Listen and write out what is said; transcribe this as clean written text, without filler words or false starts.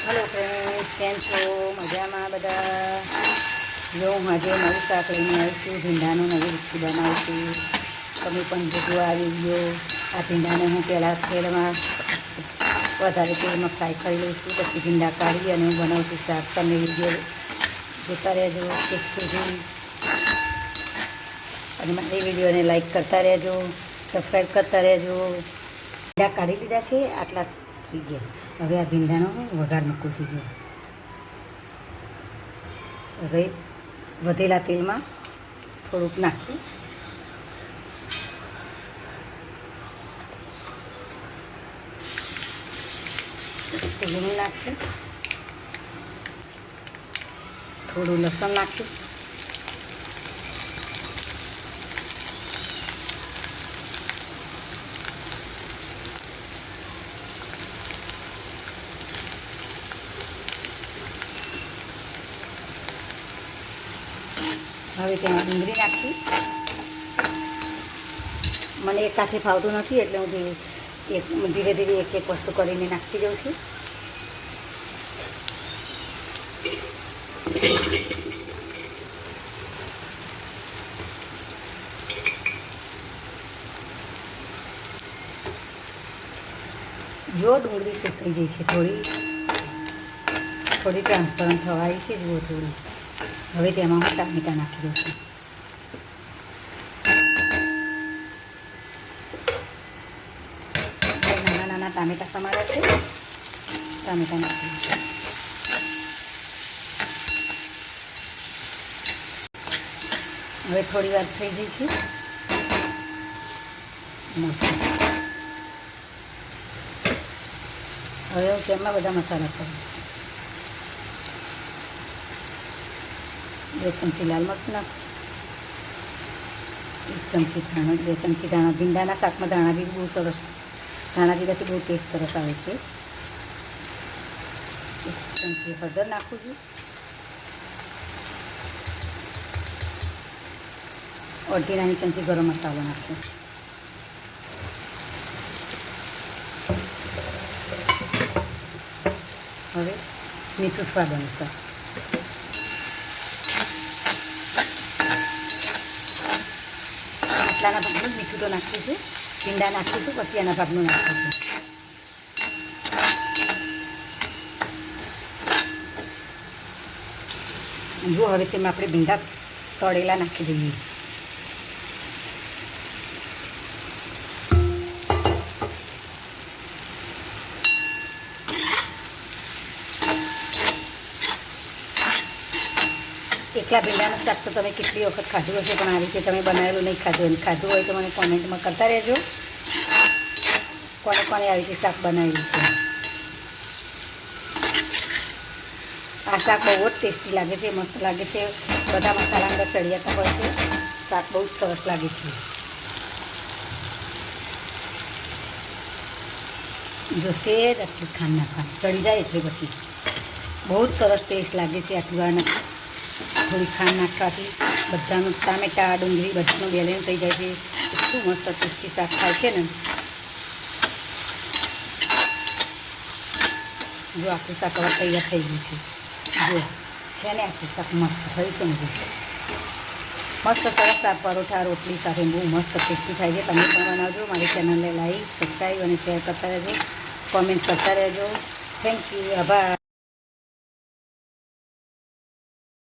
Hello friends, કેમ છો? મજામાં બધા? જો હું આજે નવું શાક લઈને આવી છું. ભીંડાનું નવી રીતથી બનાવું છું. તમે પણ જોજો આ વિડીયો. આ ભીંડાને હું પહેલાં તેલમાં વધારે તેલમાં ફ્રાય કરી લઉં છું. પછી ભીંડા કાઢી અને હું બનાવું છું શાક. તમે વિડીયો જોતા રહેજો એક સુધી અને મારી વિડીયોને લાઈક કરતા રહેજો, સબસ્ક્રાઈબ કરતા રહેજો. ભીંડા કાઢી લીધા છે, આટલા થઈ ગયા. હવે આ ભીંડાનો વઘાર મૂકું છું. જો હવે વધેલા તેલમાં થોડુંક નાખી ઝીણું નાખી થોડું લસણ નાખી હવે તેમાં ડુંગળી નાખી. મને એક હાથે ફાવતું નથી એટલે હું ધીરે ધીરે એક એક વસ્તુ કરીને નાખતી જાઉં છું. જો ડુંગળી શેકાઈ જાય છે, થોડી ટ્રાન્સપરન્ટ થવાય છે. જુઓ થોડી. હવે તેમાં હું ટામેટાં નાખી દઉં છું. નાના નાના ટામેટાં સમાર્યા છે. ટામેટાં નાખી દઉં. હવે થોડી વાર થઈ ગઈ છે. હવે હું તેમાં બધા મસાલા કરીશ. 2 ચમચી લાલ મરચું નાખું, 1 ચમચી ધાણા, 2 ચમચી ધાણા. ભીંડાના શાકમાં ધાણા બી બહુ સરસ, ધાણા જીરાથી બહુ ટેસ્ટ સરસ આવે છે. 1 ચમચી હળદર નાખું છું. 1.5 નાની ચમચી ગરમ મસાલો નાખું. હવે મીઠું સ્વાદ અનુસાર. આટલાના ભાગનું મીઠું તો નાખ્યું છે. ભીંડા નાખીશું પછી એના ભાગનું નાખીશું. જો હવે તેમાં આપણે ભીંડા તળેલા નાખી દઈએ. એકલા ભીંડાનું શાક તો તમે કેટલી વખત ખાધું હશે, પણ આ રીતે તમે બનાવેલું નહીં ખાધું. અને ખાધું હોય તો મને કોમેન્ટમાં કરતા રહેજો કોને કોને આવી રીતે શાક બનાવ્યું છે. આ શાક બહુ જ ટેસ્ટી લાગે છે, મસ્ત લાગે છે. બધા મસાલા અંદર ચડિયાતા હોય છે. શાક બહુ જ સરસ લાગે છે. જો સેજ આટલી ખાંડ નાખવાની ચડી જાય એટલે પછી બહુ જ સરસ ટેસ્ટ લાગે છે. આટલું થોડી ખાંડ નાખવાથી બધાનું ટામેટાં ડુંગળી બધાનું બેલેન્સ થઈ જાય છે. એટલું મસ્ત ટેસ્ટી શાક થાય છે ને. જો આખું શાક હવે તૈયાર થઈ ગયું છે. જો છે ને આખું શાક મસ્ત થયું છે ને. મસ્ત સરસ શાક પરોઠા રોટલી સાથે બહુ મસ્ત ટેસ્ટી થાય છે. તમે પણ બનાવજો. મારી ચેનલને લાઈક સબસ્ક્રાઈબ અને શેર કરતા રહેજો, કોમેન્ટ કરતા રહેજો. Thank you. આભાર.